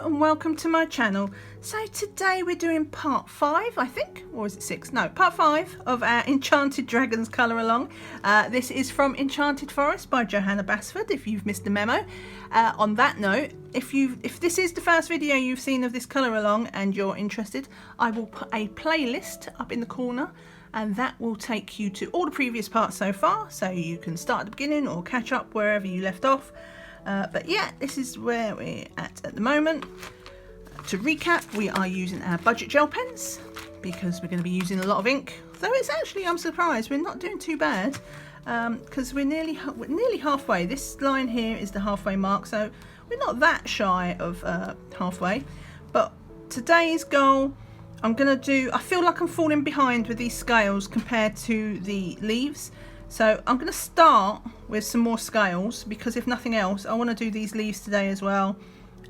Hello and welcome to my channel. So today we're doing part 5, I think, or is it 6? No, part 5 of our Enchanted Dragons colour along. This is from Enchanted Forest by Johanna Basford, if you've missed the memo. On that note, if this is the first video you've seen of this colour along and you're interested, I will put a playlist up in the corner and that will take you to all the previous parts so far, so you can start at the beginning or catch up wherever you left off. But yeah, this is where we're at the moment. To recap, we are using our budget gel pens because we're going to be using a lot of ink. Though it's actually, I'm surprised, we're not doing too bad because we're nearly halfway. This line here is the halfway mark, so we're not that shy of halfway. But today's goal, I'm going to do, I feel like I'm falling behind with these scales compared to the leaves. So I'm going to start with some more scales because if nothing else, I want to do these leaves today as well.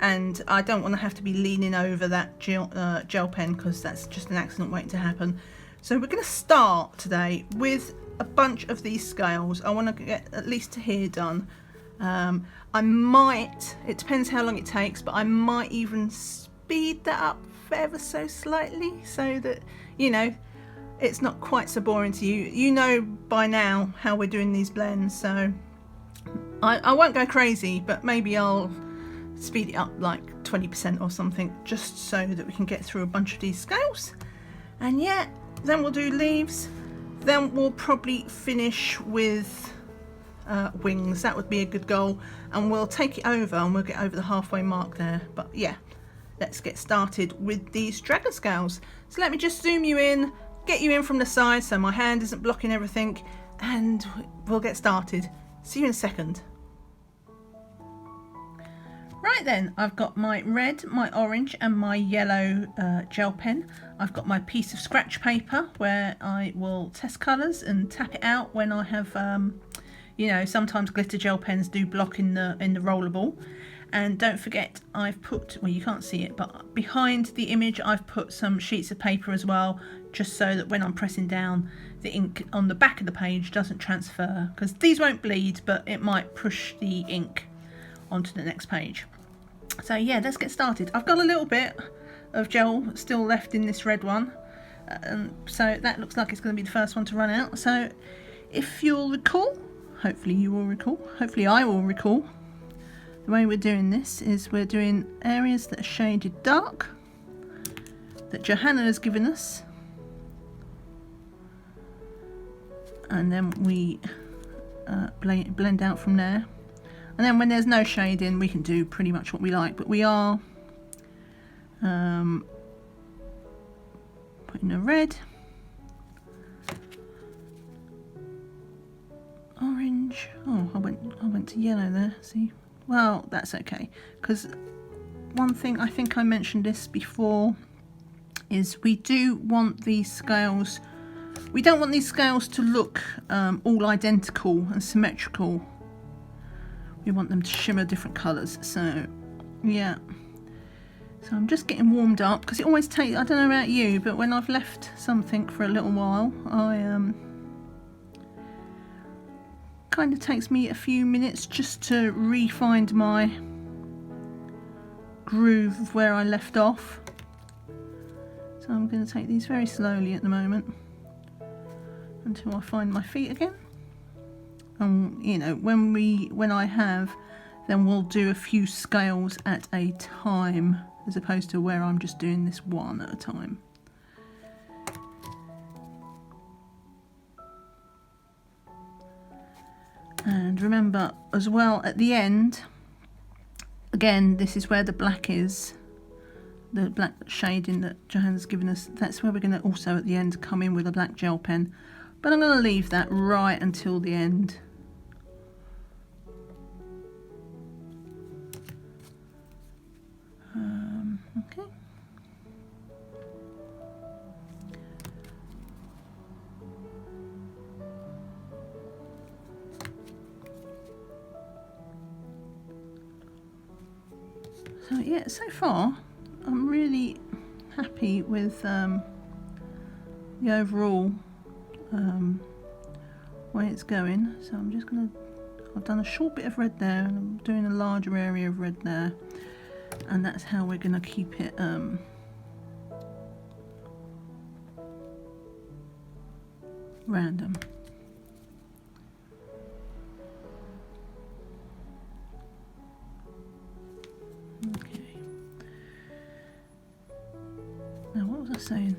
And I don't want to have to be leaning over that gel pen because that's just an accident waiting to happen. So we're going to start today with a bunch of these scales. I want to get at least to here done. I might, it depends how long it takes, but I might even speed that up ever so slightly so that, you know, it's not quite so boring to you. You know by now how we're doing these blends, so I won't go crazy, but maybe I'll speed it up like 20% or something, just so that we can get through a bunch of these scales. And yeah, then we'll do leaves, then we'll probably finish with wings. That would be a good goal, and we'll take it over and we'll get over the halfway mark there. But yeah, let's get started with these dragon scales. So let me just zoom you in, get you in from the side so my hand isn't blocking everything, and we'll get started. See you in a second. Right then, I've got my red, my orange and my yellow gel pen. I've got my piece of scratch paper where I will test colours and tap it out when I have, you know, sometimes glitter gel pens do block in the rollerball. And don't forget, I've put, well, you can't see it, but behind the image I've put some sheets of paper as well, just so that when I'm pressing down, the ink on the back of the page doesn't transfer, because these won't bleed, but it might push the ink onto the next page. So yeah, let's get started. I've got a little bit of gel still left in this red one, so that looks like it's going to be the first one to run out. So if you'll recall, hopefully you will recall, hopefully I will recall, the way we're doing this is we're doing areas that are shaded dark that Johanna has given us, and then we blend out from there. And then when there's no shading, we can do pretty much what we like, but we are putting a red, orange. Oh, I went to yellow there. See. Well, that's okay, because one thing, I think I mentioned this before, is we do want these scales, we don't want these scales to look all identical and symmetrical. We want them to shimmer different colours. So yeah, so I'm just getting warmed up, because it always takes, I don't know about you, but when I've left something for a little while, I kind of takes me a few minutes just to re-find my groove of where I left off. So I'm going to take these very slowly at the moment until I find my feet again. And you know, when I have, then we'll do a few scales at a time, as opposed to where I'm just doing this one at a time. And remember as well, at the end, again, this is where the black is, the black shading that Johanna's given us. That's where we're going to also at the end come in with a black gel pen, but I'm going to leave that right until the end. Okay. So yeah, so far I'm really happy with the overall way it's going. So I'm just gonna, I've done a short bit of red there and I'm doing a larger area of red there. and that's how we're going to keep it random. Okay. Now what was I saying?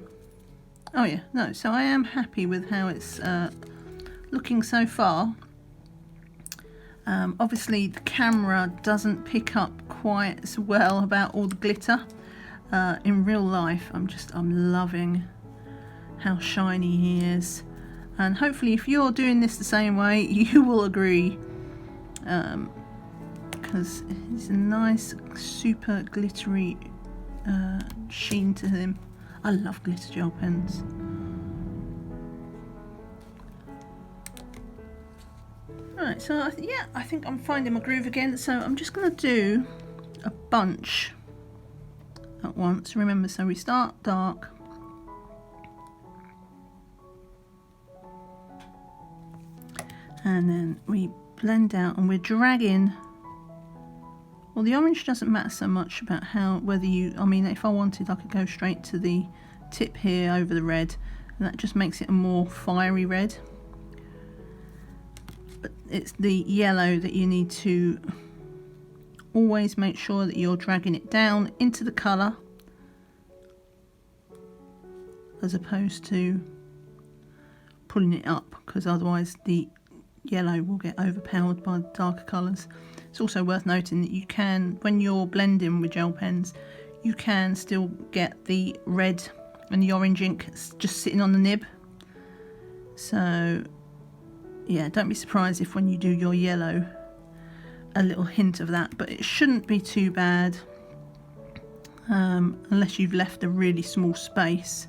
Oh yeah, no, so I am happy with how it's looking so far. Obviously the camera doesn't pick up quite as well about all the glitter. In real life I'm loving how shiny he is, and hopefully if you're doing this the same way you will agree, because it's a nice super glittery sheen to him. I love glitter gel pens. Right, so yeah, I think I'm finding my groove again, so I'm just going to do a bunch at once. Remember, so we start dark, and then we blend out, and we're dragging. Well, the orange doesn't matter so much about how, whether you, I mean, if I wanted I could go straight to the tip here over the red, and that just makes it a more fiery red. But it's the yellow that you need to always make sure that you're dragging it down into the colour, as opposed to pulling it up, because otherwise the yellow will get overpowered by the darker colours. It's also worth noting that you can, when you're blending with gel pens, you can still get the red and the orange ink just sitting on the nib. So yeah, don't be surprised if when you do your yellow, a little hint of that, but it shouldn't be too bad, unless you've left a really small space,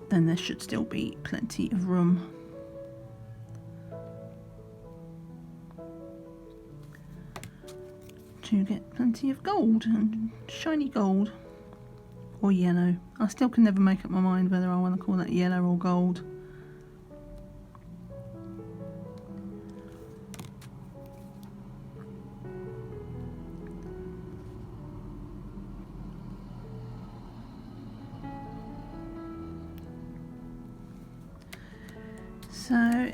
then there should still be plenty of room. To get plenty of gold, and shiny gold or yellow. I still can never make up my mind whether I want to call that yellow or gold. So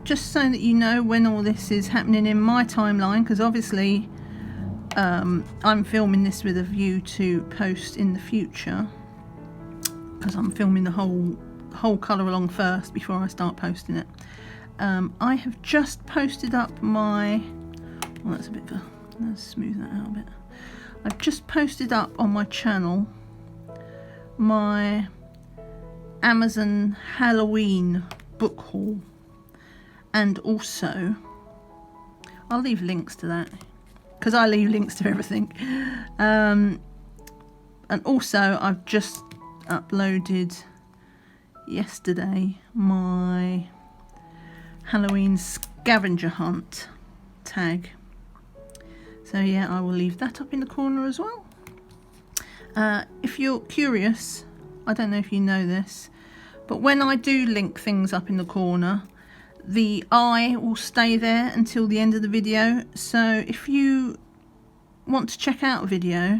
just so that you know when all this is happening in my timeline, because obviously I'm filming this with a view to post in the future, because I'm filming the whole colour along first before I start posting it. I have just posted up my, well, that's a bit of a, let's smooth that out a bit. I've just posted up on my channel my Amazon Halloween book haul, and also I'll leave links to that, because I leave links to everything. And also I've just uploaded yesterday my Halloween scavenger hunt tag. So yeah, I will leave that up in the corner as well. If you're curious, I don't know if you know this, but when I do link things up in the corner, the eye will stay there until the end of the video. So if you want to check out a video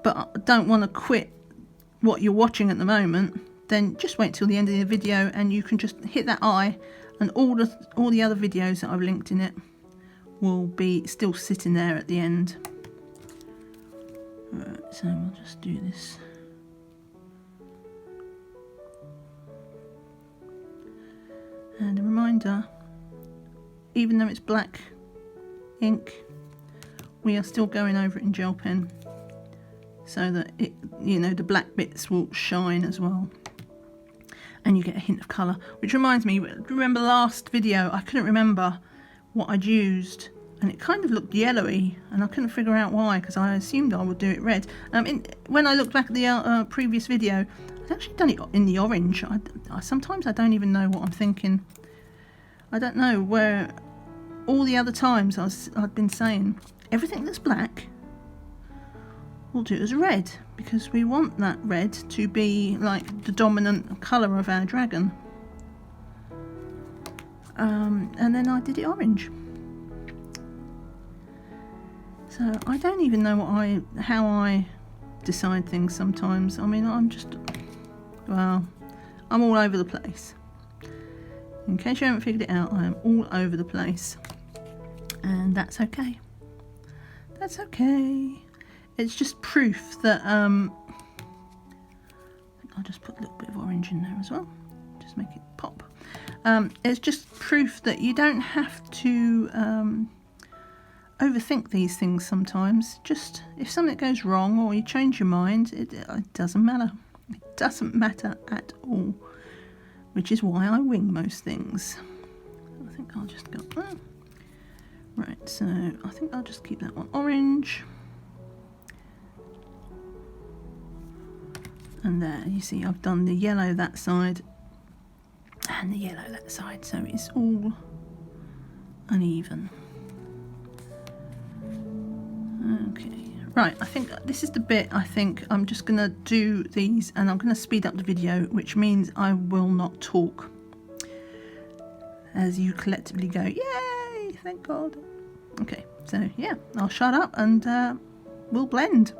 but don't want to quit what you're watching at the moment, then just wait till the end of the video and you can just hit that eye, and all the other videos that I've linked in it will be still sitting there at the end. Right, so we'll just do this. And a reminder, even though it's black ink, we are still going over it in gel pen, so that it, you know, the black bits will shine as well, and you get a hint of colour. Which reminds me, remember the last video, I couldn't remember what I'd used, and it kind of looked yellowy, and I couldn't figure out why, because I assumed I would do it red. When I looked back at the previous video, I'd actually done it in the orange. Sometimes I don't even know what I'm thinking. I don't know where all the other times I'd been saying everything that's black we'll do as red, because we want that red to be like the dominant colour of our dragon. And then I did it orange. So I don't even know how I decide things sometimes. I mean, well, I'm all over the place. In case you haven't figured it out, I am all over the place. And that's okay. That's okay. It's just proof that, I'll just put a little bit of orange in there as well. Just make it pop. It's just proof that you don't have to overthink these things sometimes. Just if something goes wrong or you change your mind, it doesn't matter. It doesn't matter at all. Which is why I wing most things. I think I'll just go, right, so I think I'll just keep that one orange. And there, you see I've done the yellow that side and the yellow that side, so it's all uneven. Okay, right, I think this is the bit I think I'm just going to do these and I'm going to speed up the video, which means I will not talk. As you collectively go, yay, thank God. Okay, so yeah, I'll shut up and we'll blend.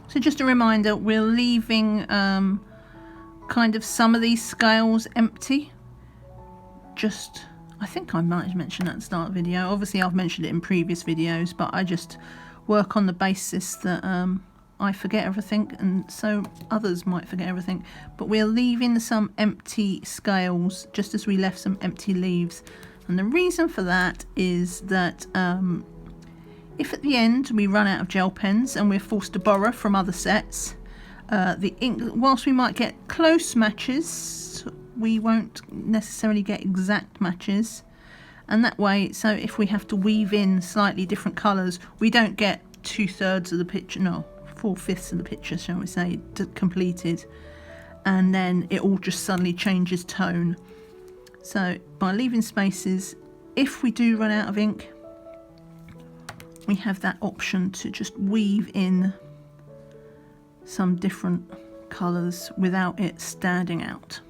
So just a reminder, we're leaving kind of some of these scales empty. Just, I think I might have mentioned that at the start of the video. Obviously I've mentioned it in previous videos, but I just work on the basis that I forget everything, and so others might forget everything. But we're leaving some empty scales, just as we left some empty leaves. And the reason for that is that if at the end we run out of gel pens and we're forced to borrow from other sets, The ink, whilst we might get close matches, we won't necessarily get exact matches, and that way, so if we have to weave in slightly different colours, we don't get 2/3 of the picture, no, 4/5 of the picture, shall we say, completed, and then it all just suddenly changes tone. So by leaving spaces, if we do run out of ink, we have that option to just weave in some different colours without it standing out.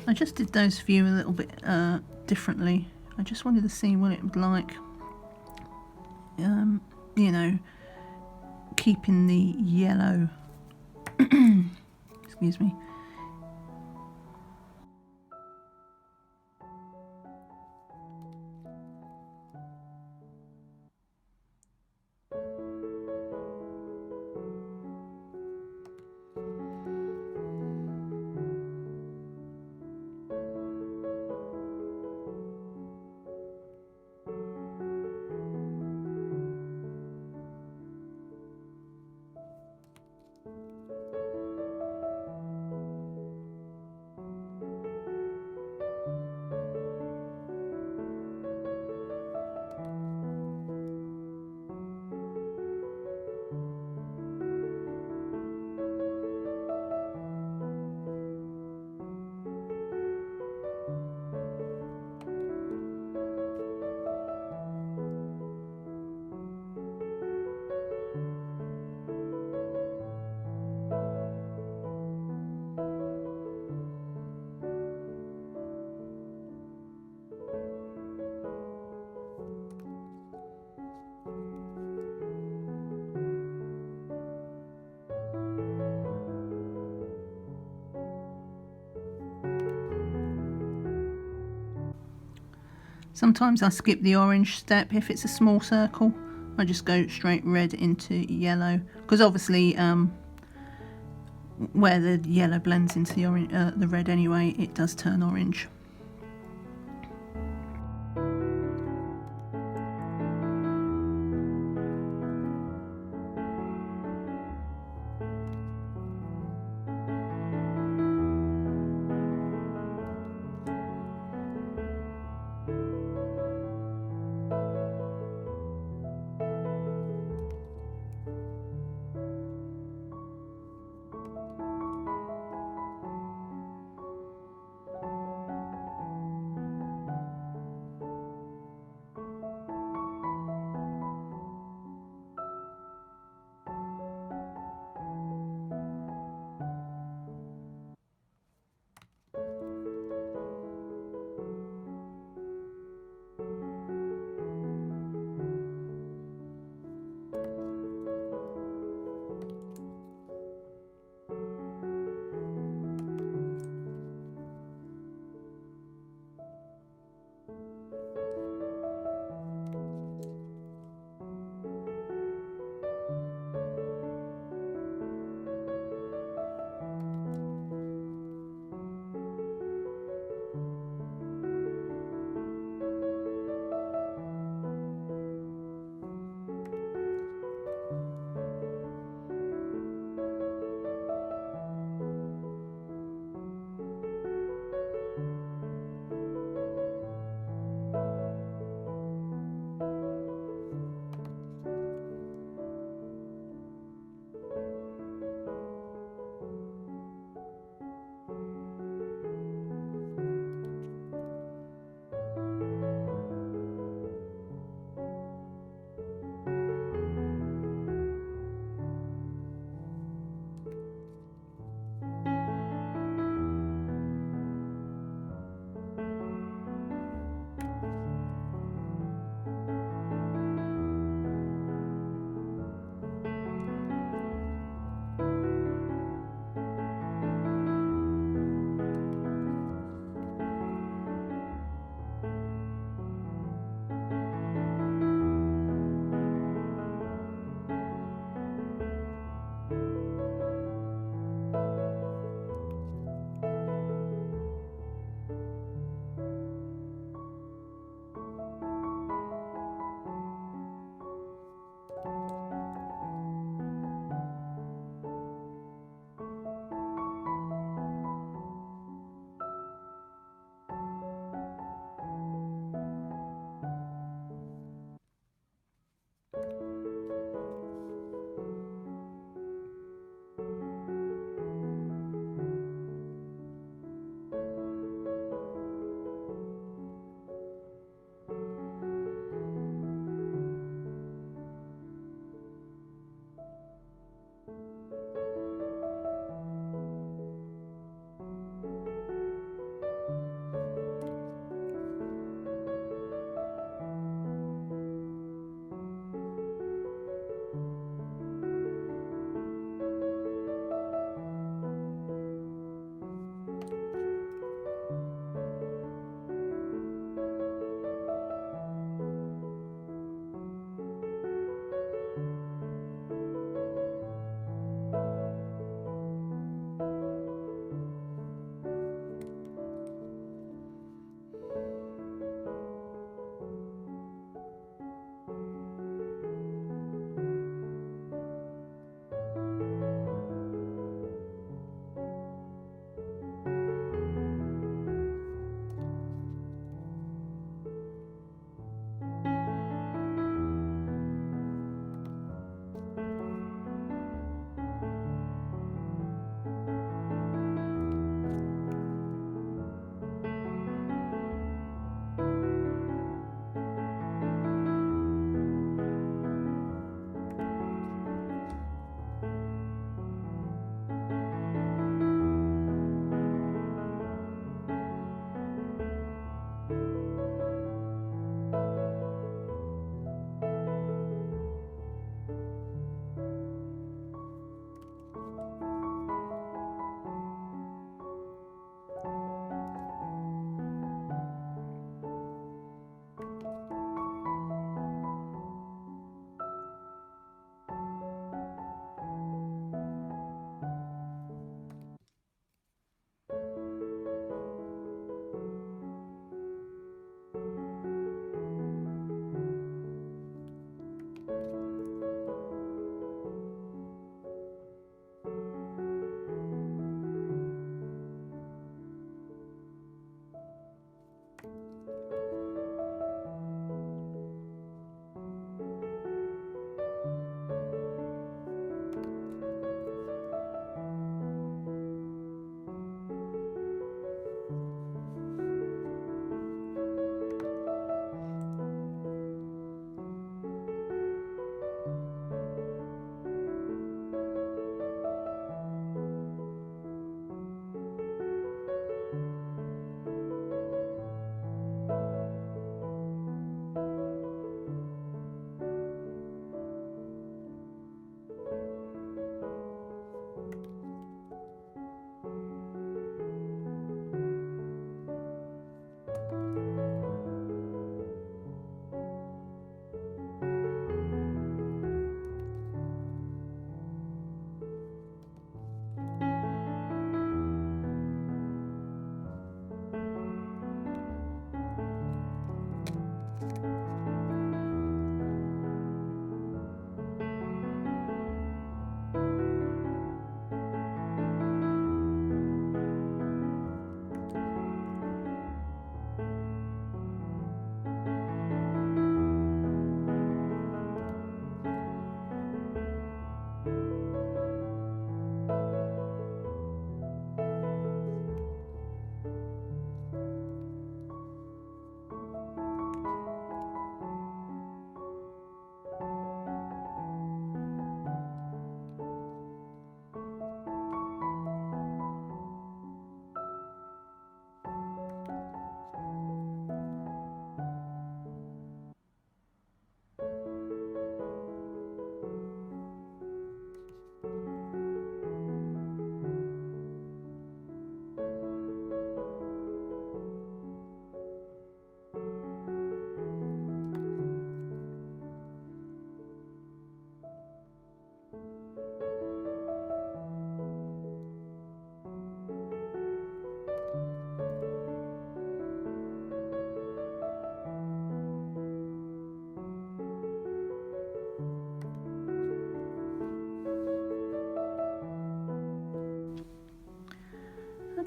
I just did those few a little bit differently. I just wanted to see what it would like, you know, keeping the yellow, excuse me. Sometimes I skip the orange step if it's a small circle. I just go straight red into yellow, because obviously where the yellow blends into the orange, the red anyway, it does turn orange.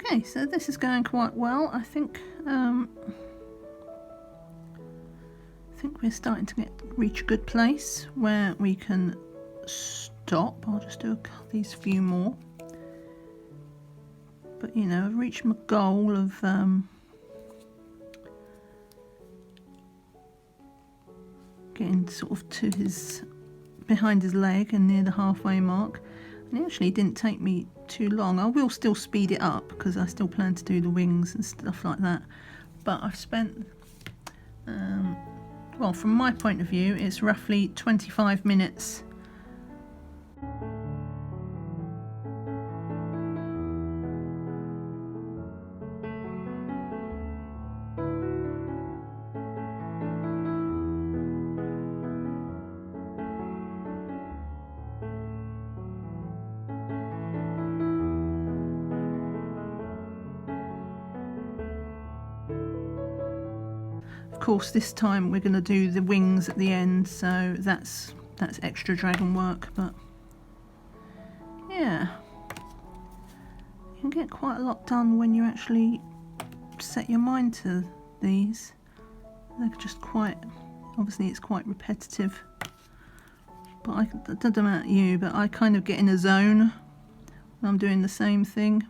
Okay, so this is going quite well. I think we're starting to reach a good place where we can stop. I'll just do these few more. But you know, I've reached my goal of getting sort of to behind his leg and near the halfway mark. And it actually didn't take me too long. I will still speed it up because I still plan to do the wings and stuff like that. But I've spent, well, from my point of view, it's roughly 25 minutes. Of course, this time we're going to do the wings at the end, so that's extra dragon work. But yeah, you can get quite a lot done when you actually set your mind to these. They're just quite, obviously it's quite repetitive, but it doesn't matter you, but I kind of get in a zone when I'm doing the same thing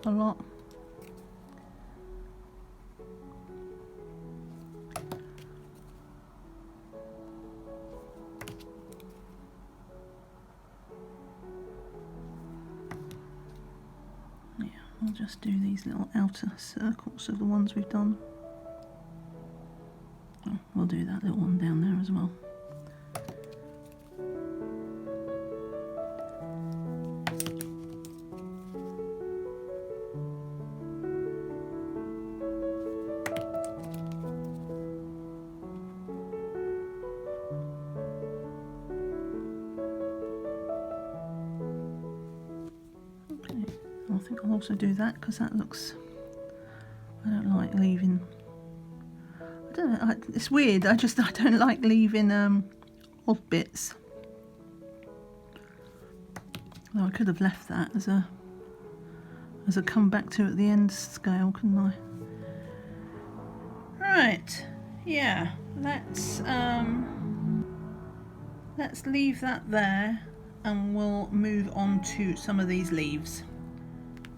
a lot. I'll just do these little outer circles of the ones we've done. Oh, we'll do that little one down there as well. I think I'll also do that because that looks, I don't like leaving, I don't know, it's weird, I don't like leaving odd bits. Although I could have left that as a come back to at the end scale, couldn't I? Right, yeah, let's leave that there and we'll move on to some of these leaves.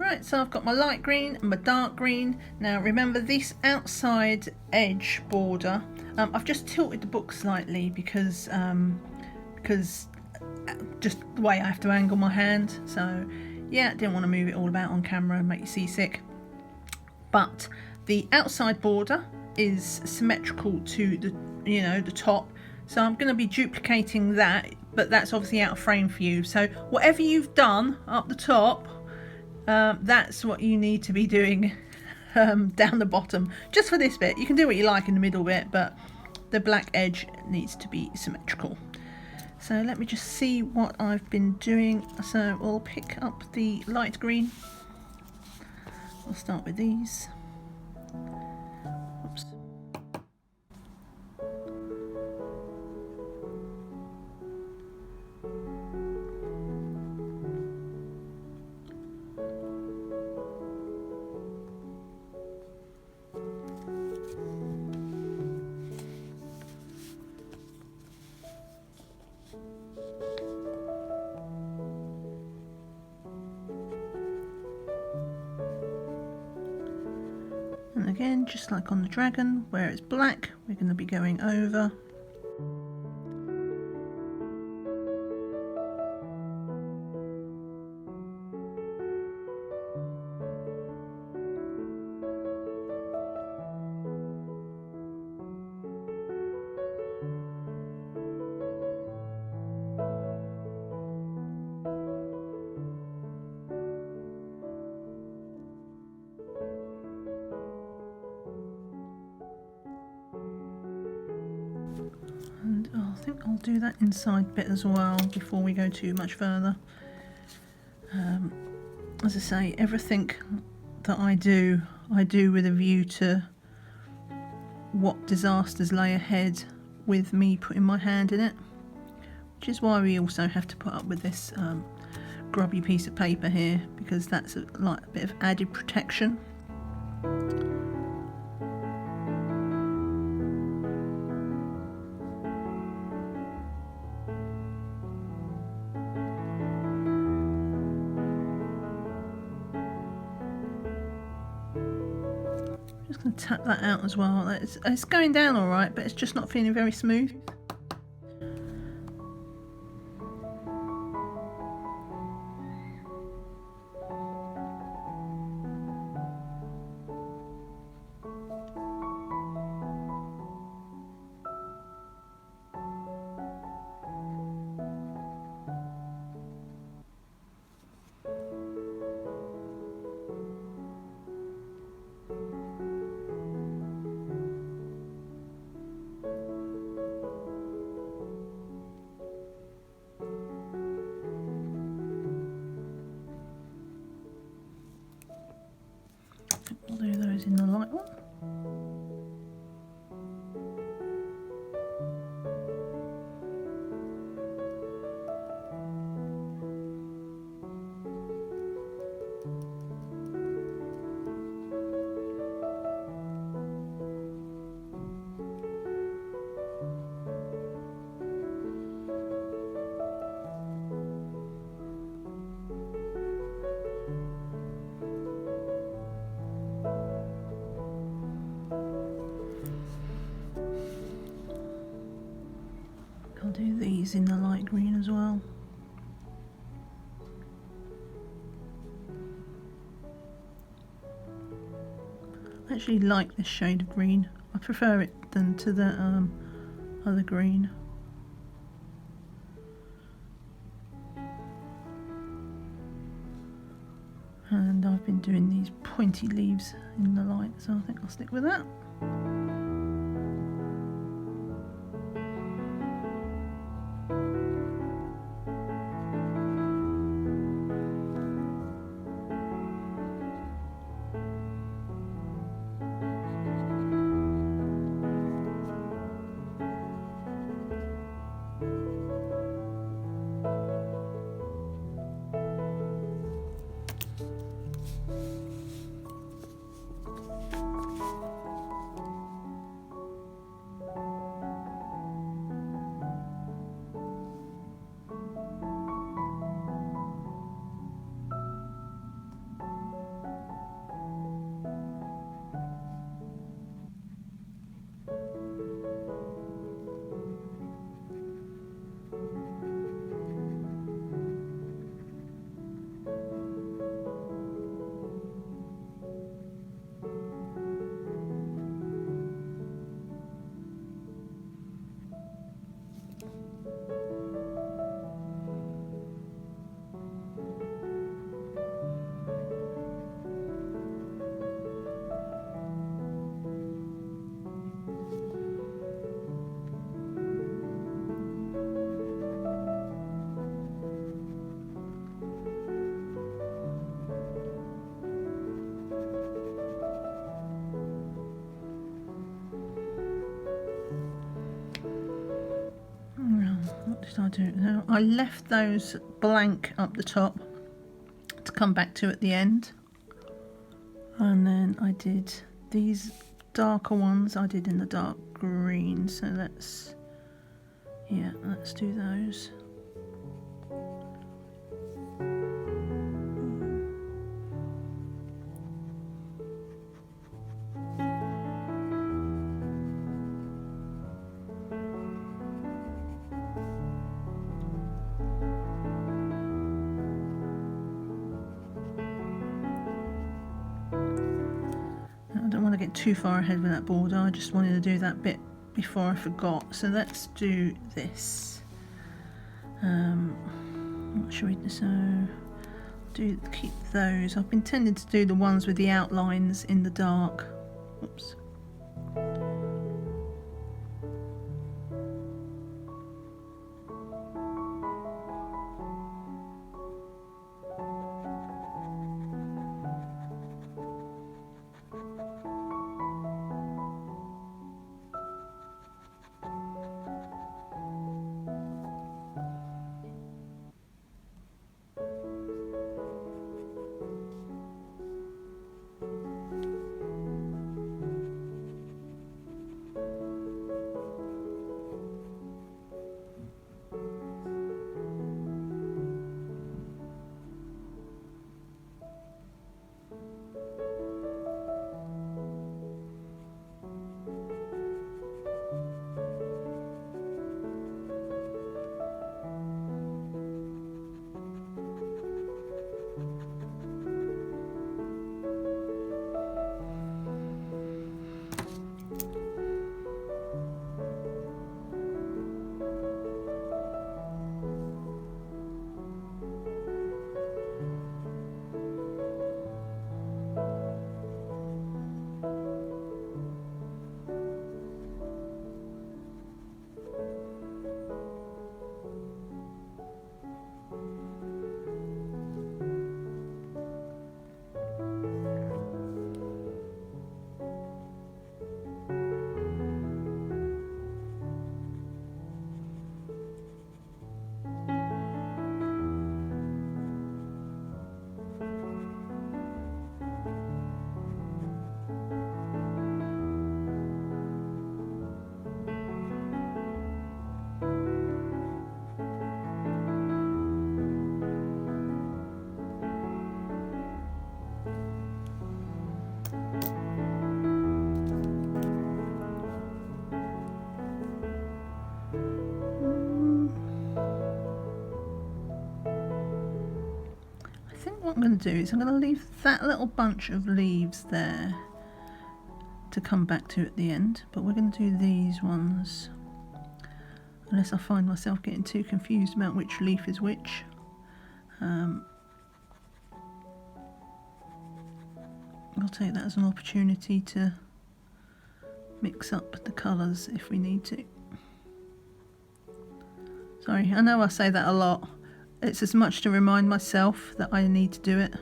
Right, so I've got my light green and my dark green. Now remember this outside edge border, I've just tilted the book slightly because just the way I have to angle my hand. So yeah, didn't want to move it all about on camera and make you seasick. But the outside border is symmetrical to the, you know, the top. So I'm going to be duplicating that, but that's obviously out of frame for you. So whatever you've done up the top, that's what you need to be doing down the bottom. Just for this bit, you can do what you like in the middle bit, but the black edge needs to be symmetrical. So let me just see what I've been doing. So we'll pick up the light green. We'll start with these. Oops. And again, just like on the dragon, where it's black, we're going to be going over. And I think I'll do that inside bit as well before we go too much further. As I say, everything that I do with a view to what disasters lay ahead with me putting my hand in it, which is why we also have to put up with this grubby piece of paper here because that's like a bit of added protection. Just going to tap that out as well. It's going down all right, but it's just not feeling very smooth. We'll do those in the light one. I'll do these in the light green as well. I actually like this shade of green. I prefer it than to the other green. And I've been doing these pointy leaves in the light, so I think I'll stick with that. What did I do now? I left those blank up the top to come back to at the end, and then I did these darker ones I did in the dark green, so let's do those. Get too far ahead with that border. I just wanted to do that bit before I forgot, so let's do this. What should we do? So keep those. I've been tending to do the ones with the outlines in the dark. Oops. I'm going to do is I'm going to leave that little bunch of leaves there to come back to at the end, but we're going to do these ones, unless I find myself getting too confused about which leaf is which. I'll take that as an opportunity to mix up the colours if we need to. Sorry, I know I say that a lot. It's as much to remind myself that I need to do it.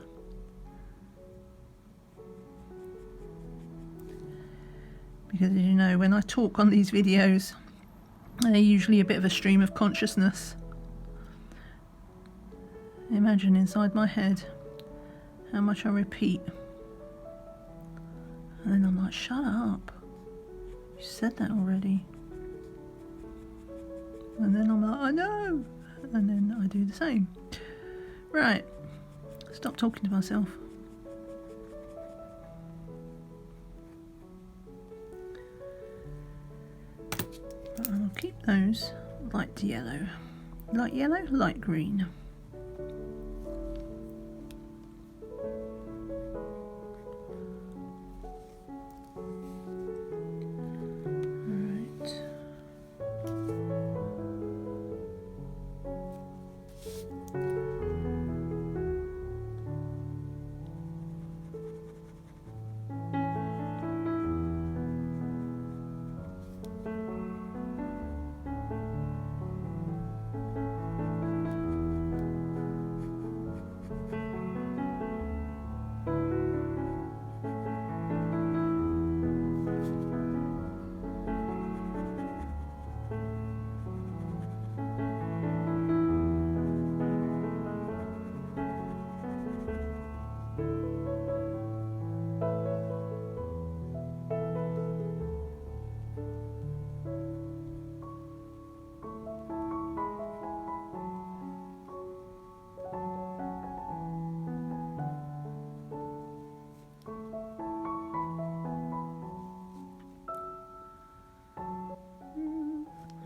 Because as you know, when I talk on these videos, they're usually a bit of a stream of consciousness. Imagine inside my head how much I repeat. And then I'm like, shut up. You said that already. And then I'm like, I know. And then I do the same. Right. Stop talking to myself. But I'll keep those light yellow. Light yellow, light green.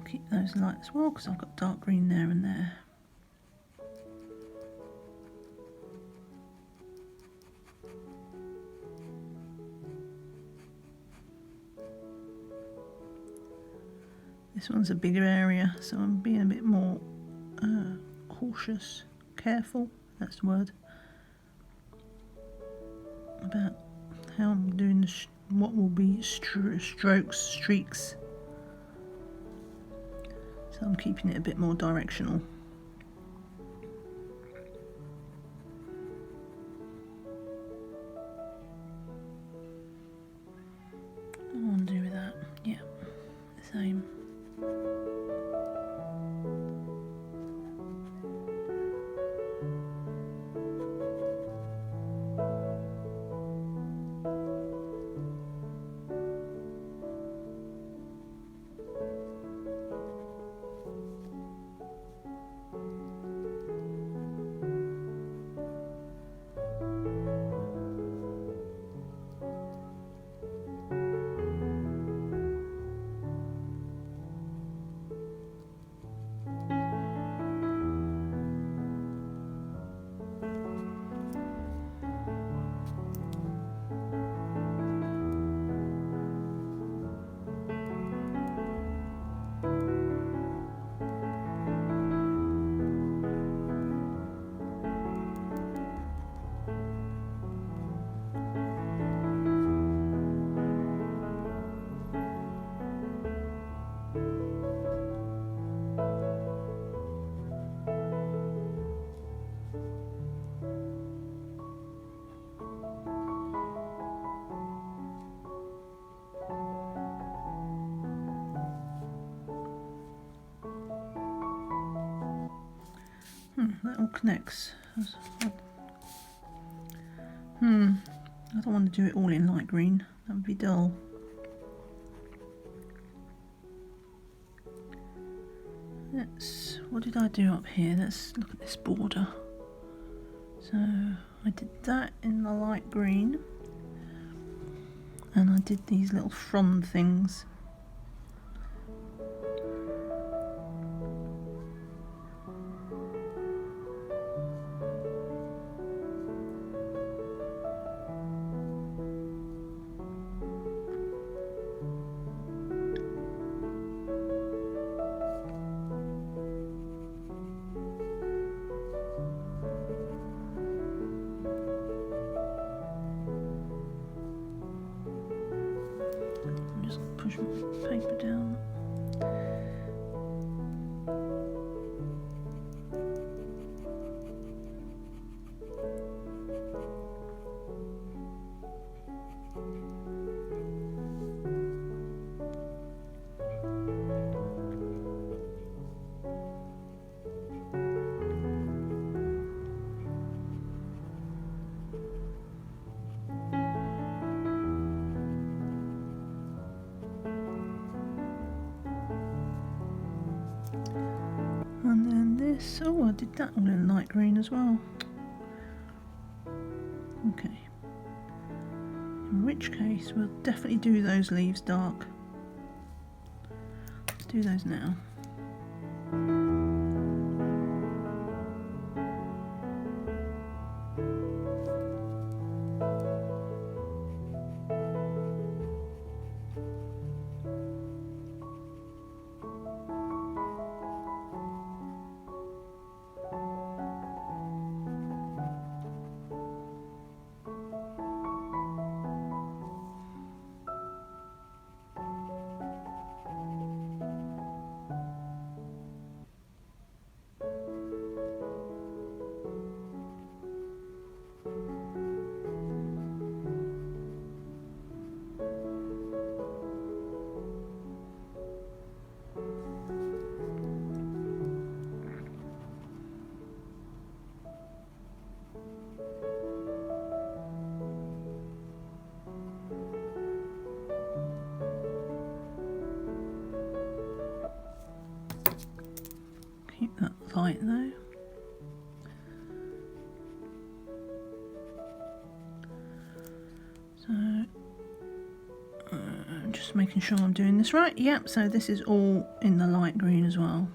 Keep those light as well because I've got dark green there and there. This one's a bigger area, so I'm being a bit more cautious, careful, that's the word, about how I'm doing what will be strokes, streaks. So I'm keeping it a bit more directional. What do I want to do with that? Yeah, the same. That all connects. I don't want to do it all in light green, that would be dull. What did I do up here? Let's look at this border. So I did that in the light green, and I did these little frond things. this. Oh, I did that all in light green as well. Okay. In which case, we'll definitely do those leaves dark. Let's do those now. Keep that light though. So, just making sure I'm doing this right. Yep, so this is all in the light green as well.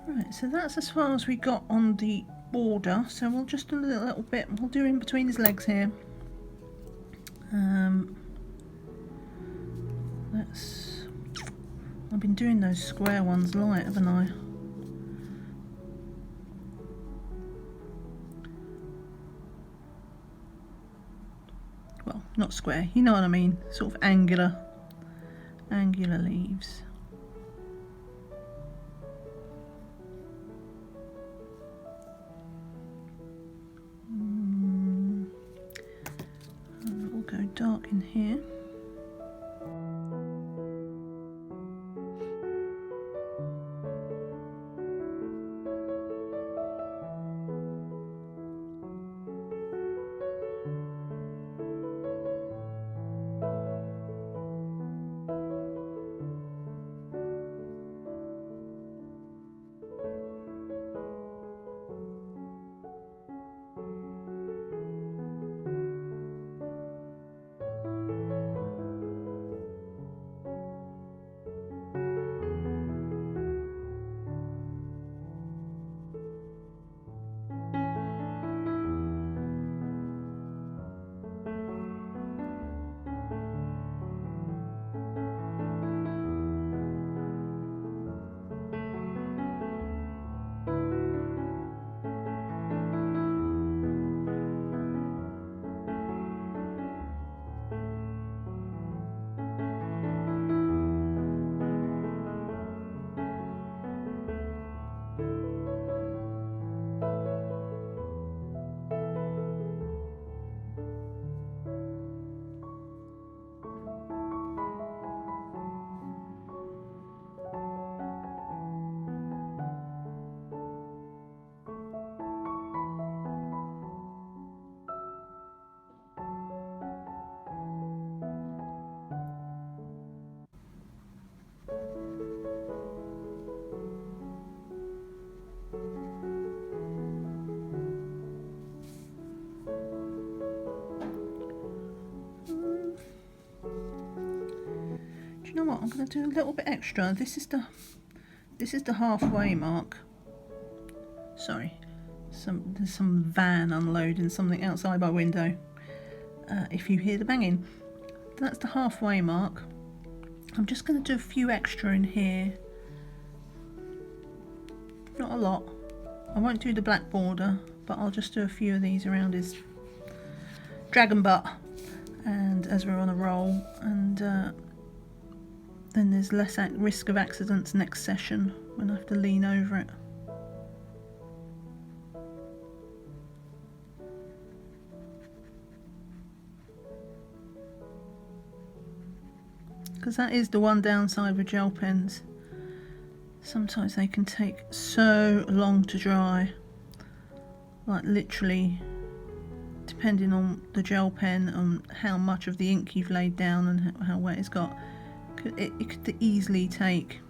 Right, so that's as far as we got on the border, so we'll just do a little bit, we'll do in between his legs here. I've been doing those square ones light, haven't I? Well, not square, you know what I mean, sort of angular leaves. We'll go dark in here. you know what? I'm going to do a little bit extra. This is the halfway mark. Sorry, there's some van unloading something outside my window. If you hear the banging, that's the halfway mark. I'm just going to do a few extra in here. Not a lot. I won't do the black border, but I'll just do a few of these around his dragon butt, and as we're on a roll, and then there's less risk of accidents next session when I have to lean over it. Because that is the one downside with gel pens. Sometimes they can take so long to dry. Like literally, depending on the gel pen, on how much of the ink you've laid down and how wet it's got, it could easily take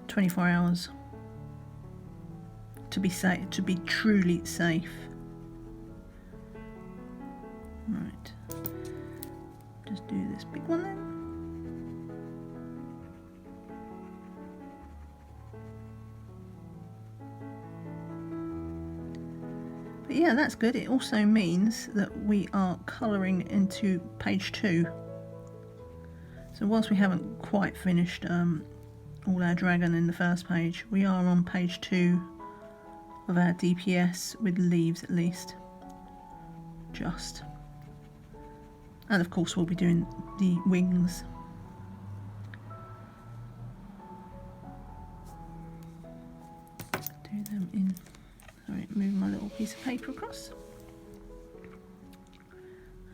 24 hours to be safe, to be truly safe. Right. Just do this big one then. But yeah, that's good. It also means that we are colouring into page 2. So whilst we haven't quite finished all our dragon in the first page, we are on page 2 of our DPS with leaves at least. Just. And of course we'll be doing the wings. Do them in, sorry, move my little piece of paper across.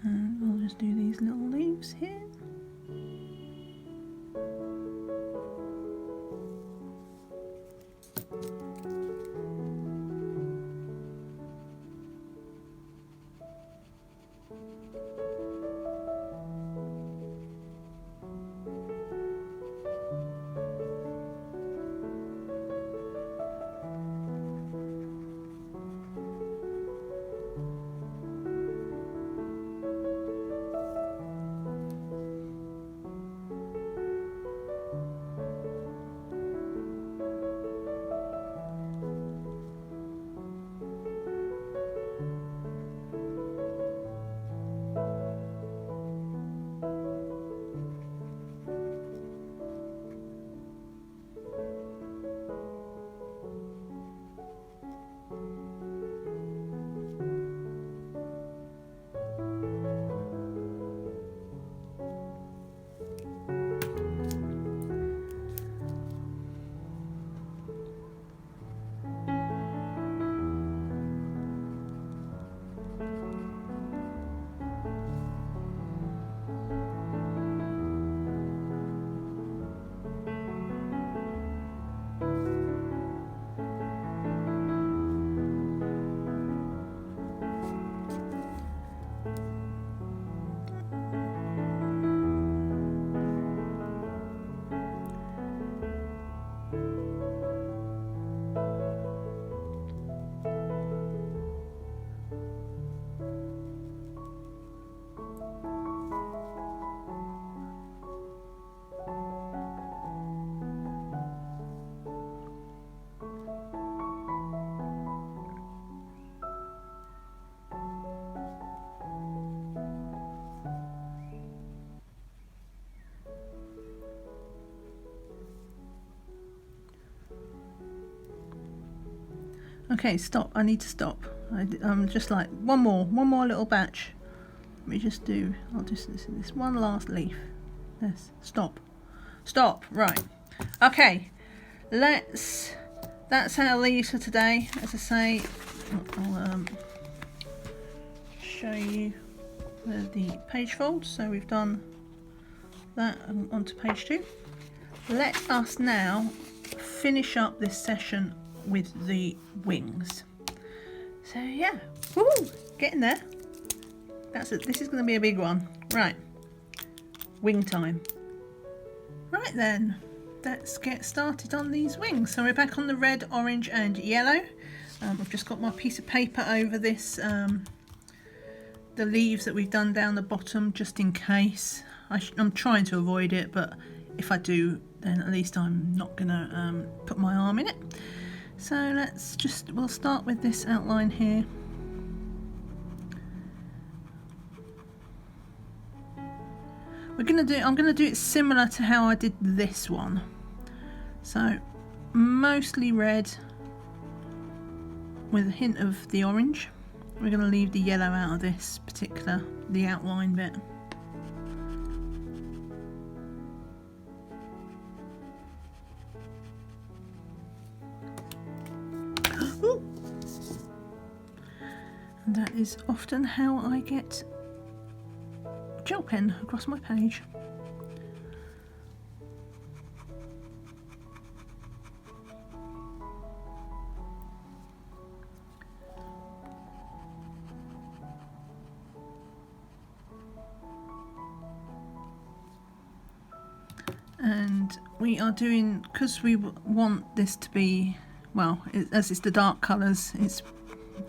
And we'll just do these little leaves here. Okay, stop. I need to stop. I'm just like one more little batch. Let me just do. I'll just this one last leaf. Yes. Stop. Right. Okay. That's our leaves for today. As I say, I'll show you the page folds. So we've done that onto page 2. Let us now finish up this session with the wings. So yeah, woo, getting there. That's it. This is going to be a big one. Right, wing time. Right then, let's get started on these wings. So we're back on the red, orange and yellow. I've just got my piece of paper over this the leaves that we've done down the bottom, just in case. I'm trying to avoid it, but if I do, then at least I'm not gonna put my arm in it. So we'll start with this outline here. I'm gonna do it similar to how I did this one. So mostly red with a hint of the orange. We're going to leave the yellow out of this particular, the outline bit. And that is often how I get gel pen across my page. And we are doing, because we want this to be, well, as it's the dark colours, it's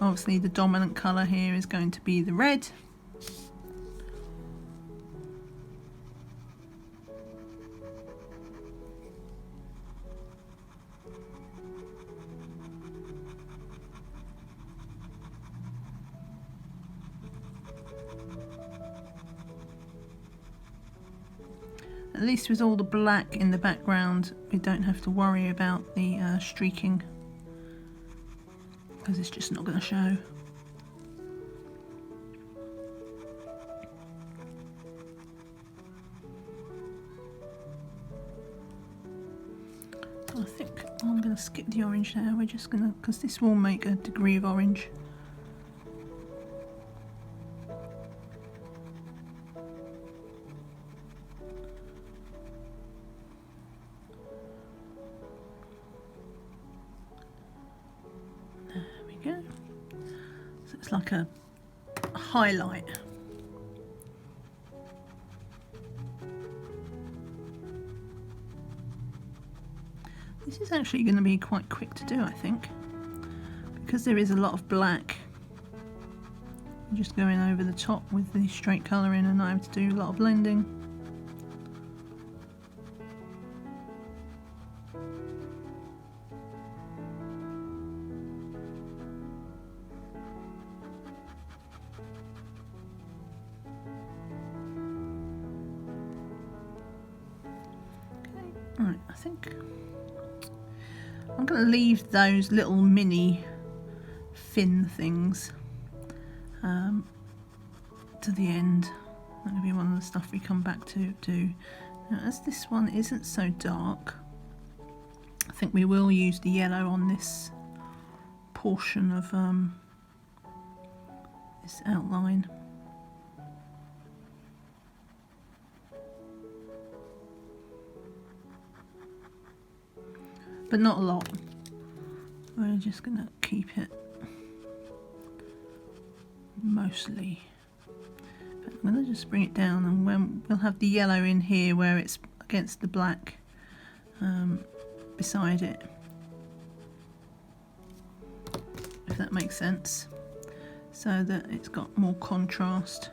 obviously the dominant colour here is going to be the red. At least with all the black in the background, we don't have to worry about the streaking, because it's just not going to show. So I think I'm going to skip the orange now. We're just going to, because this will make a degree of orange. So it's like a highlight. This is actually going to be quite quick to do, I think, because there is a lot of black. I'm just going over the top with the straight colouring and I have to do a lot of blending. Right, I think I'm going to leave those little mini fin things to the end. That'll be one of the stuff we come back to do. Now, as this one isn't so dark, I think we will use the yellow on this portion of this outline. But not a lot. We're just going to keep it mostly. But I'm going to just bring it down, and when we'll have the yellow in here where it's against the black beside it, if that makes sense, so that it's got more contrast.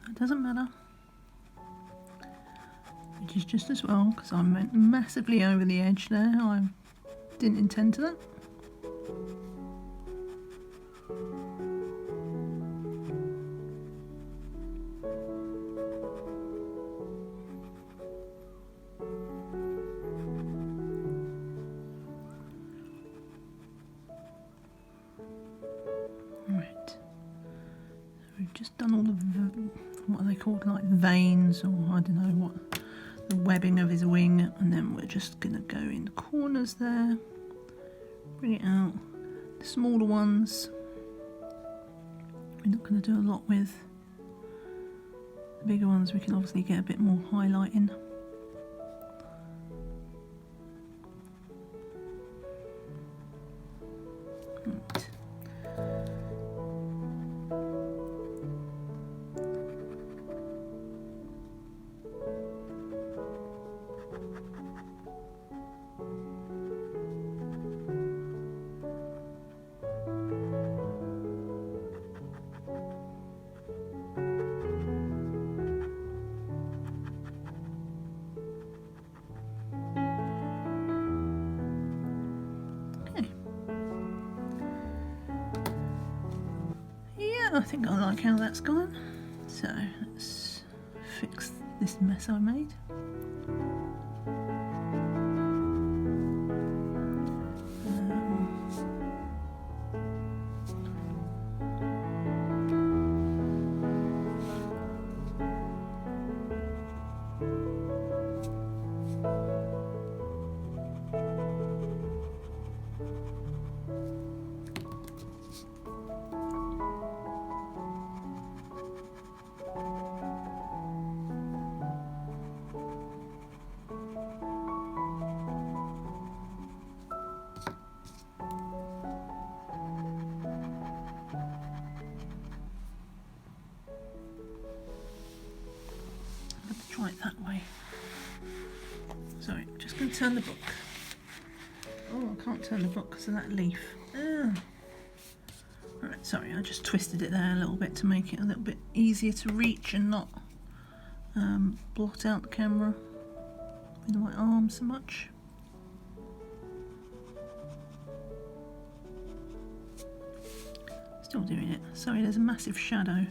That doesn't matter. Which is just as well, because I went massively over the edge there. I didn't intend to that. Just done all the, what are they called, like veins, or I don't know what, the webbing of his wing, and then we're just going to go in the corners there, bring it out. The smaller ones we're not going to do a lot with. The bigger ones we can obviously get a bit more highlight in. Right. I think I like how that's gone. So let's fix this mess I made. Try it that way. Sorry, I'm just going to turn the book. Oh, I can't turn the book because of that leaf. Alright, sorry, I just twisted it there a little bit to make it a little bit easier to reach and not blot out the camera with my arm so much. Still doing it. Sorry, there's a massive shadow.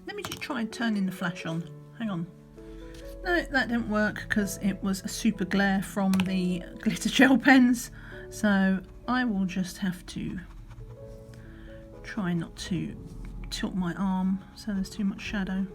Let me just try turning the flash on. Hang on. No, that didn't work because it was a super glare from the glitter gel pens. So I will just have to try not to tilt my arm so there's too much shadow.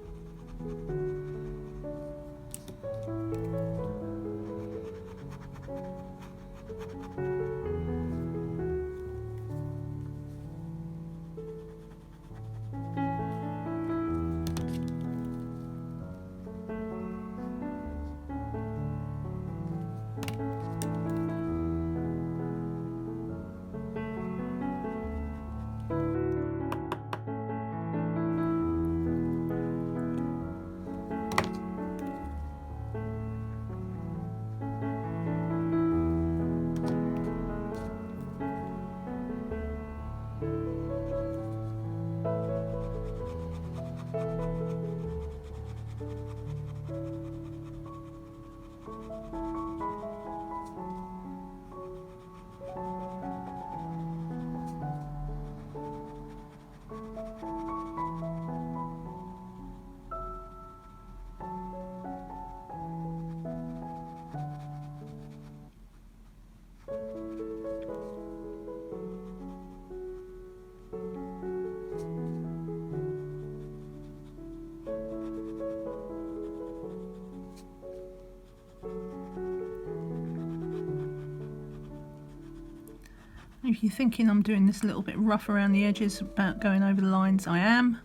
If you're thinking I'm doing this a little bit rough around the edges about going over the lines, I am.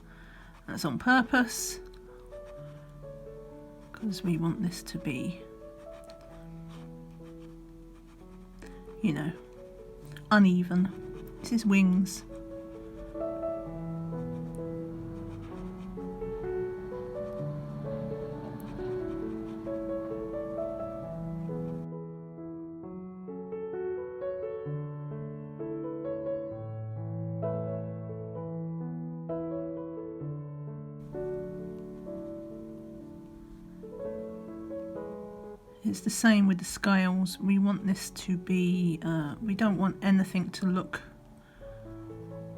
That's on purpose because we want this to be, you know, uneven. This is wings. It's the same with the scales. We want this to be, we don't want anything to look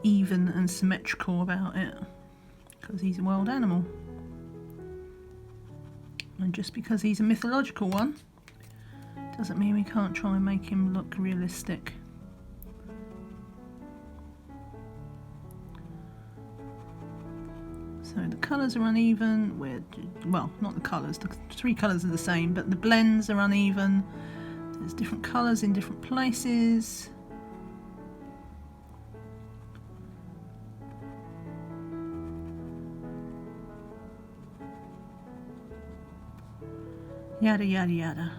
even and symmetrical about it, because he's a wild animal. And just because he's a mythological one doesn't mean we can't try and make him look realistic. So the colours are uneven. Well, not the colours, the three colours are the same, but the blends are uneven. There's different colours in different places. Yada yada yada.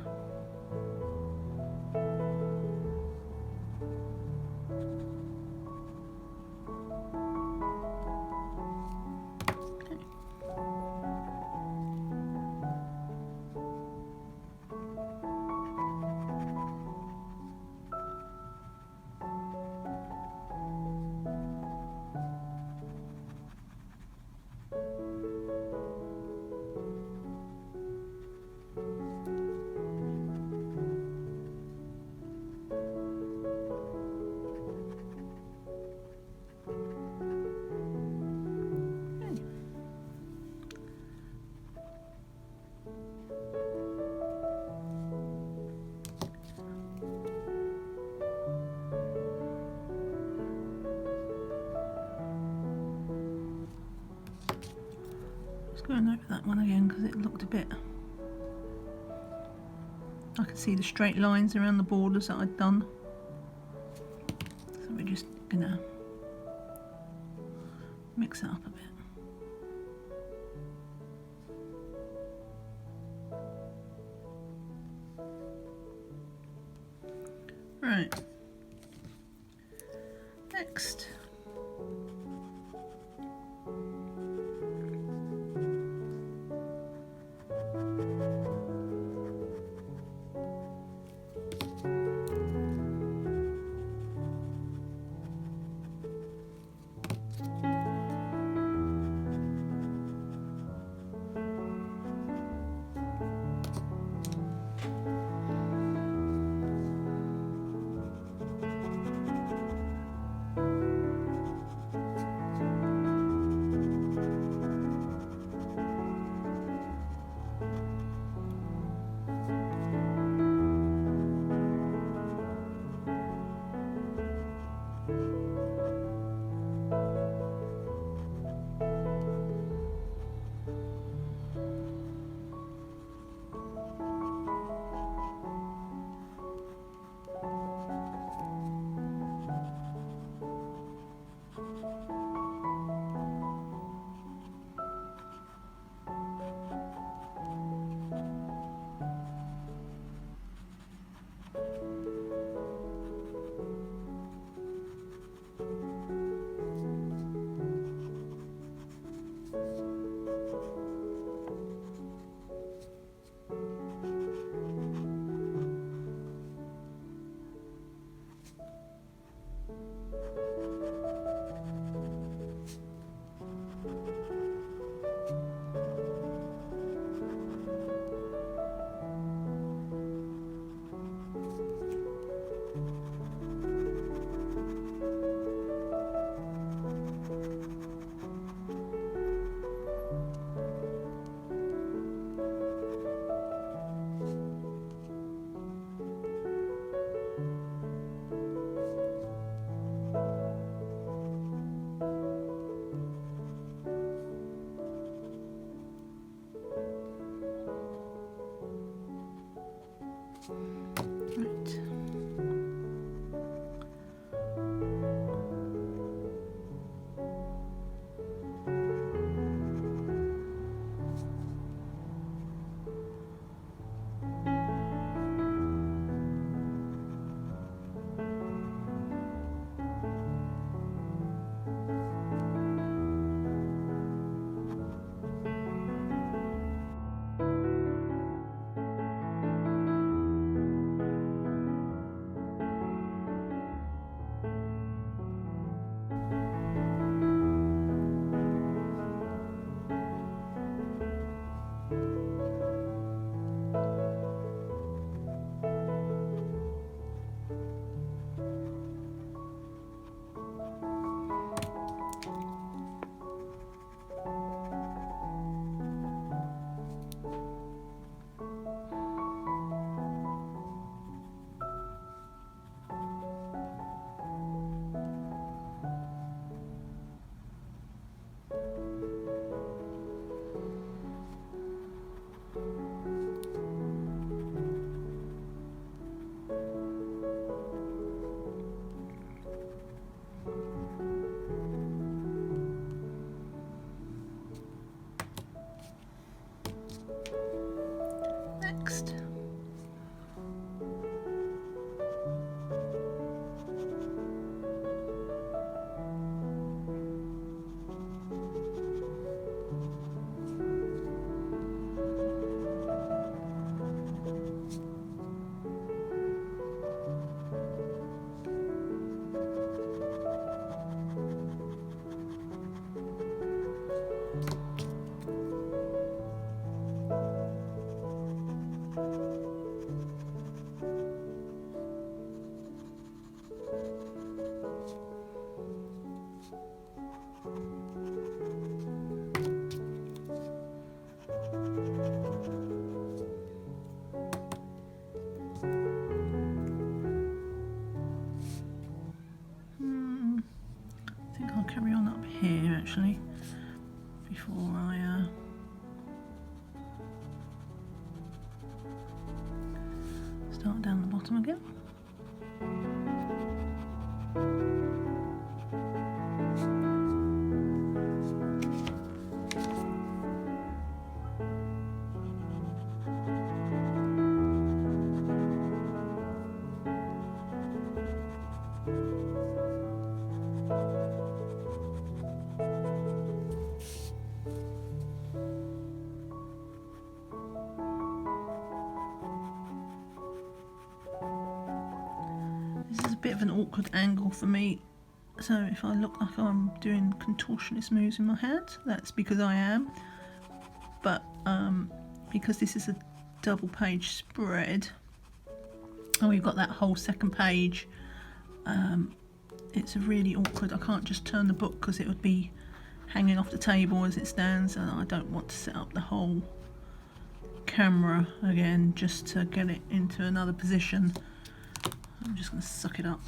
Going over that one again because it looked a bit, I can see the straight lines around the borders that I'd done, so we're just gonna mix it up a bit. Right, next. I think I'll carry on up here actually before I start down the bottom again. This is a bit of an awkward angle for me, so if I look like I'm doing contortionist moves in my hands, that's because I am. But because this is a double page spread and we've got that whole second page, it's really awkward. I can't just turn the book because it would be hanging off the table as it stands, and I don't want to set up the whole camera again just to get it into another position. I'm just going to suck it up.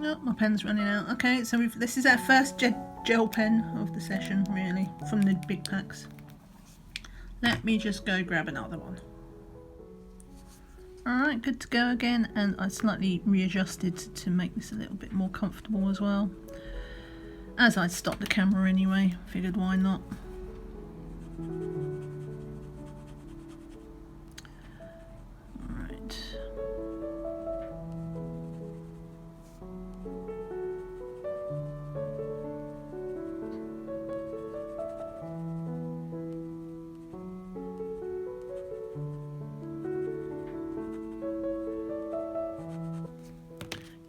Oh, my pen's running out. Okay, so this is our first gel pen of the session, really, from the big packs. Let me just go grab another one. Alright, good to go again, and I slightly readjusted to make this a little bit more comfortable as well. As I'd stopped the camera anyway, figured why not. Alright.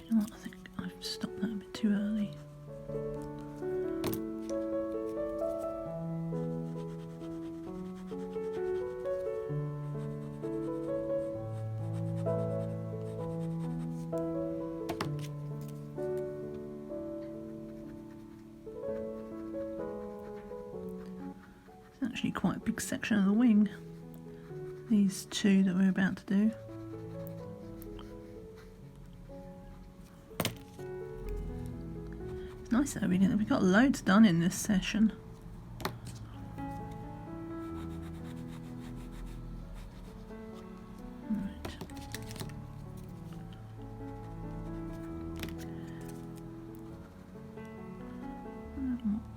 You know what, I think I've stopped that a bit too early. It's actually quite a big section of the wing, these two that we're about to do. It's nice though, we got loads done in this session. Right.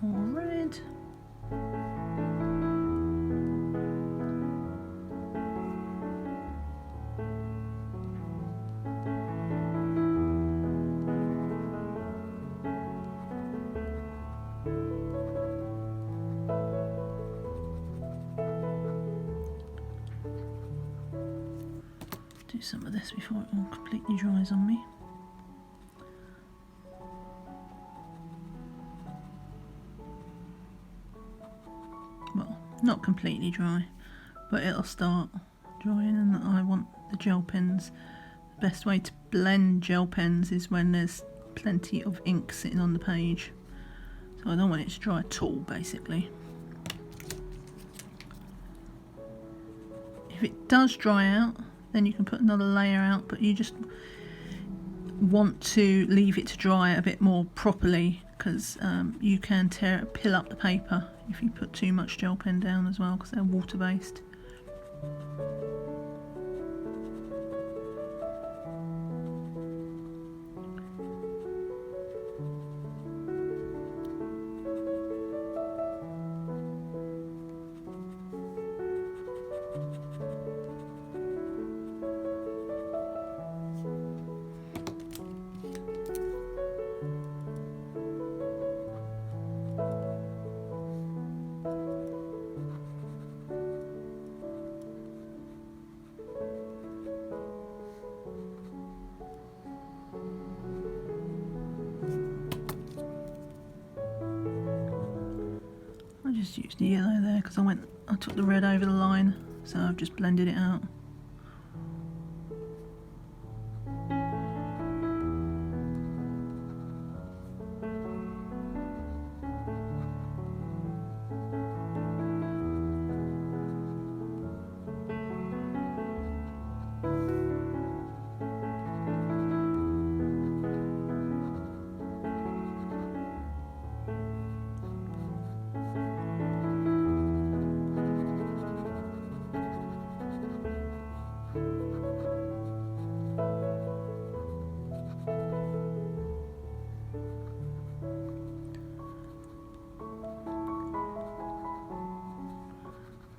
More red. do some of this before it all completely dries on me. Well, not completely dry, but it'll start drying, and I want the gel pens. The best way to blend gel pens is when there's plenty of ink sitting on the page. So I don't want it to dry at all, basically. If it does dry out, then you can put another layer out, but you just want to leave it to dry a bit more properly, because you can peel up the paper if you put too much gel pen down as well, because they're water based. I just used the yellow there because I took the red over the line, so I've just blended it out.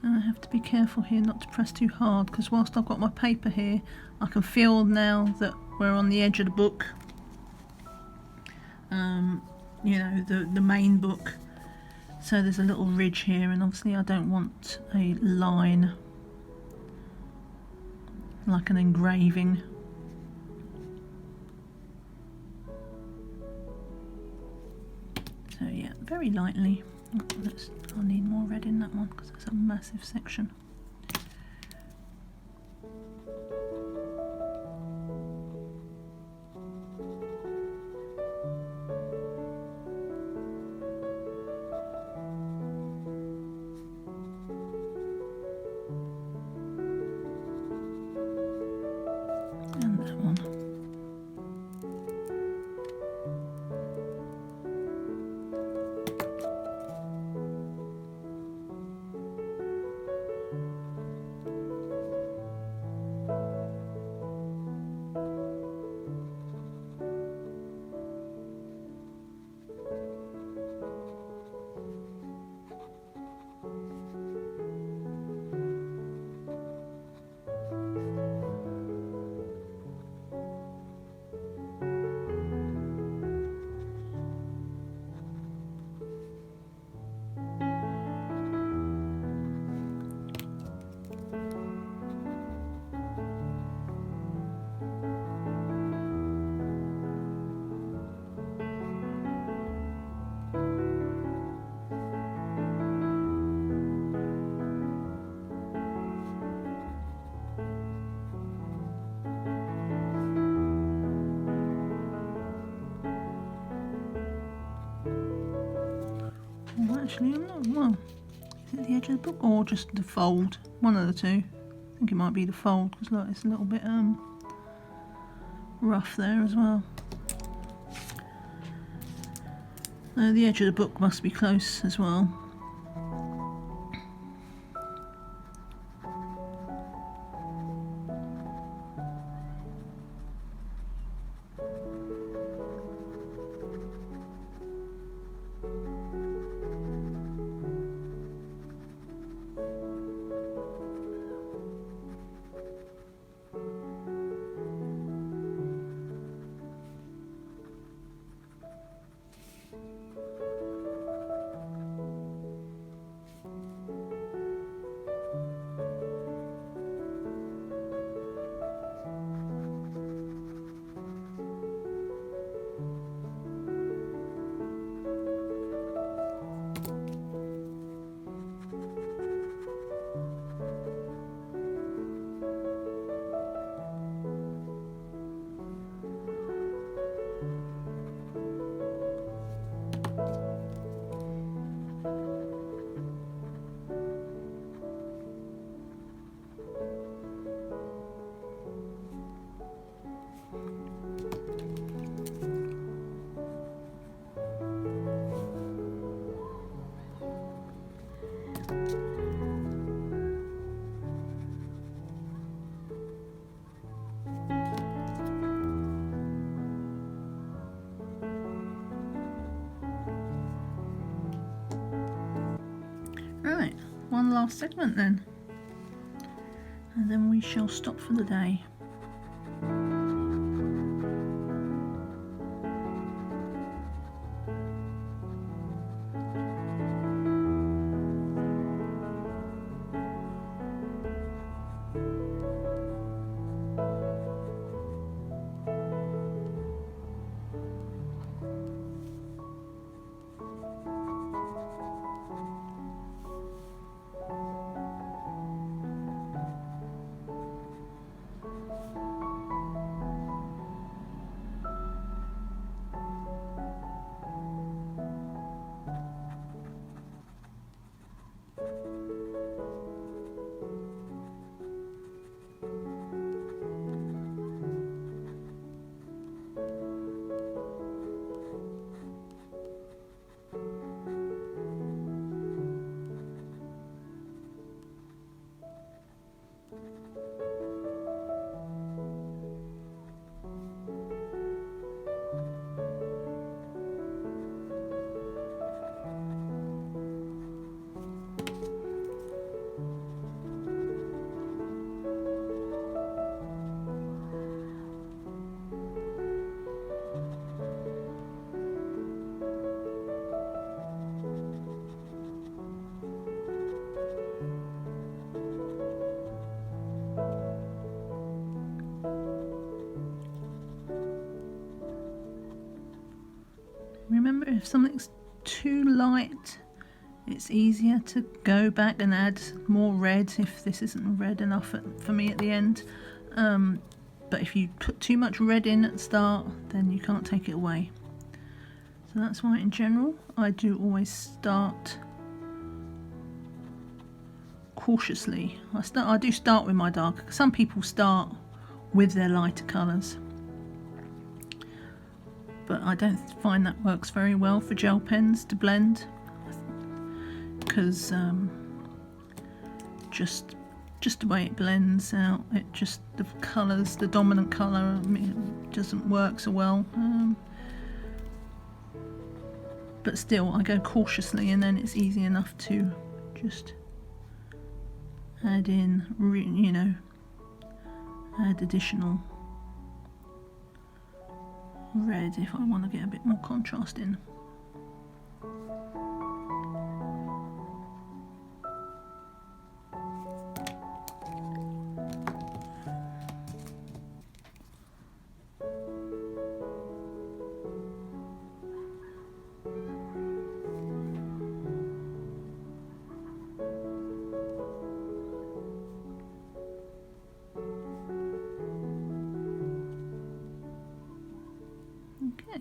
I have to be careful here not to press too hard, because whilst I've got my paper here, I can feel now that we're on the edge of the book. You know, the main book. So there's a little ridge here, and obviously I don't want a line like an engraving. So yeah, very lightly. I'll need more red in that one because it's a massive section. And that one. Actually, I'm not. Well, is it the edge of the book or just the fold? One of the two. I think it might be the fold because look, it's a little bit rough there as well. The edge of the book must be close as well. last segment then, and then we shall stop for the day. Remember, if something's too light, it's easier to go back and add more red if this isn't red enough for me at the end. But if you put too much red in at the start, then you can't take it away. So that's why in general I do always start cautiously. I do start with my darker. Some people start with their lighter colours, but I don't find that works very well for gel pens to blend, because just the way it blends out, it just, the colours, the dominant colour doesn't work so well. But still, I go cautiously, and then it's easy enough to just add in, you know, add additional red if I want to get a bit more contrast in. Okay.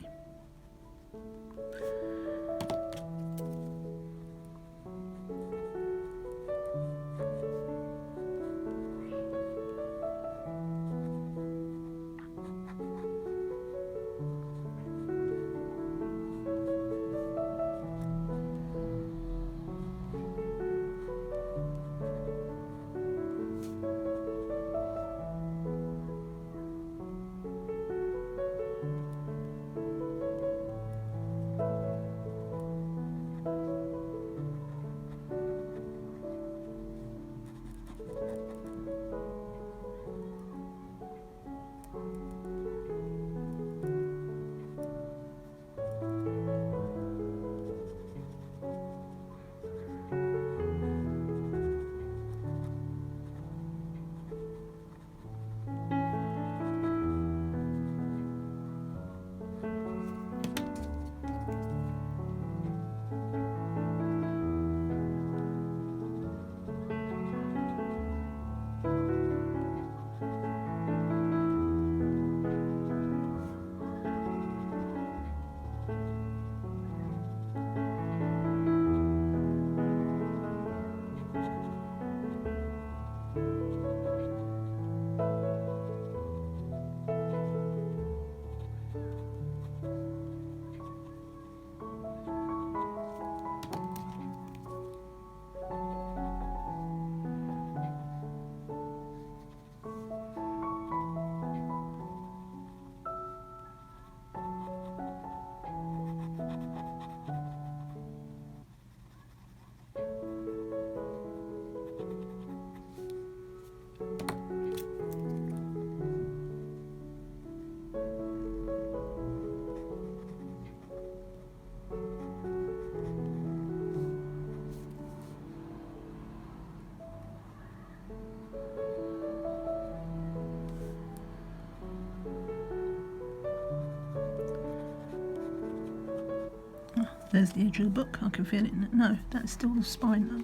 There's the edge of the book. I can feel it. No, that's still the spine.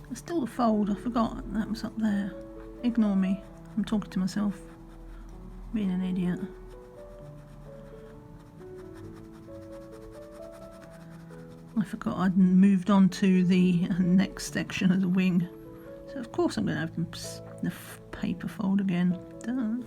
That's still the fold. I forgot that was up there. Ignore me. I'm talking to myself. Being an idiot. I forgot I'd moved on to the next section of the wing. So of course I'm going to have the paper fold again. Duh.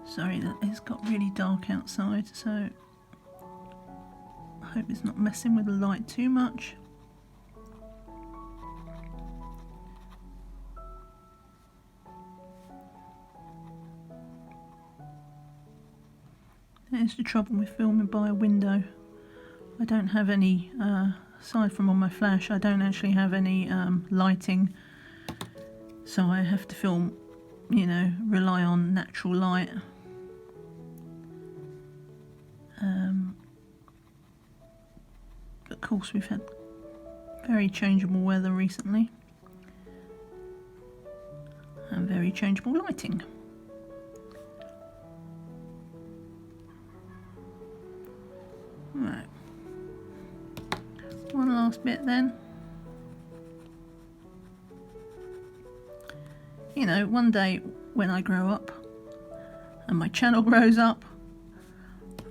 Sorry that it's got really dark outside, so I hope it's not messing with the light too much. That is the trouble with filming by a window. I don't have any, aside from on my flash, I don't actually have any lighting, so I have to film, you know, rely on natural light. Of course we've had very changeable weather recently and very changeable lighting. Right, one last bit then. You know, one day when I grow up and my channel grows up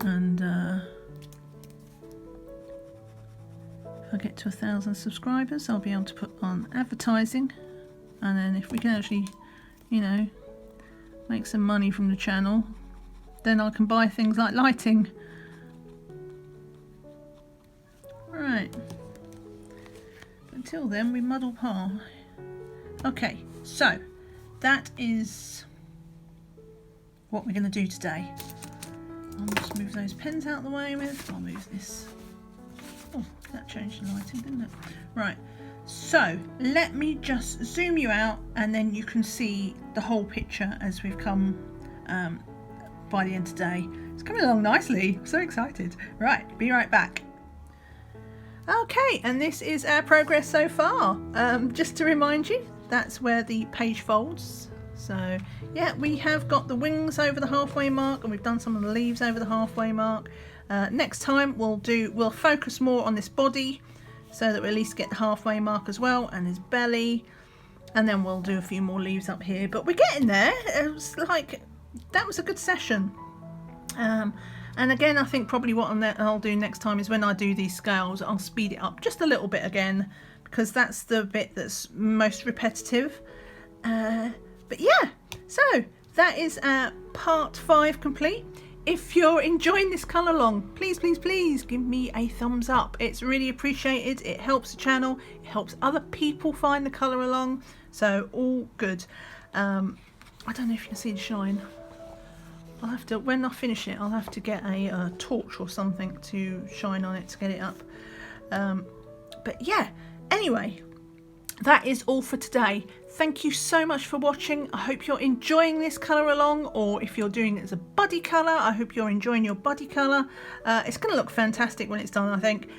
and if I get to 1,000 subscribers, I'll be able to put on advertising, and then if we can actually, you know, make some money from the channel, then I can buy things like lighting. Right. Until then, we muddle par. Okay, so that is what we're going to do today. I'll just move those pens out of the way with. I'll move this. Oh, that changed the lighting, didn't it? Right, so let me just zoom you out and then you can see the whole picture as we've come by the end of the day. It's coming along nicely. I'm so excited. Right, be right back. Okay, and this is our progress so far. Just to remind you, that's where the page folds. So yeah, we have got the wings over the halfway mark and we've done some of the leaves over the halfway mark. Next time we'll focus more on this body so that we at least get the halfway mark as well, and his belly, and then we'll do a few more leaves up here. But we're getting there. It was like, that was a good session. And again, I think probably what I'll do next time is when I do these scales, I'll speed it up just a little bit again, because that's the bit that's most repetitive. But yeah, so that is part 5 complete. If you're enjoying this colour along, please, please, please give me a thumbs up. It's really appreciated. It helps the channel. It helps other people find the colour along. So all good. I don't know if you can see the shine. I'll have to, when I finish it, I'll have to get a torch or something to shine on it to get it up. But yeah, anyway, that is all for today. Thank you so much for watching. I hope you're enjoying this colour along, or if you're doing it as a buddy colour, I hope you're enjoying your buddy colour. It's going to look fantastic when it's done, I think,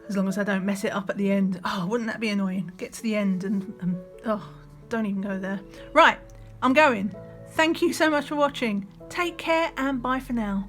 as long as I don't mess it up at the end. Oh, wouldn't that be annoying? Get to the end and oh, don't even go there. Right, I'm going. Thank you so much for watching. Take care and bye for now.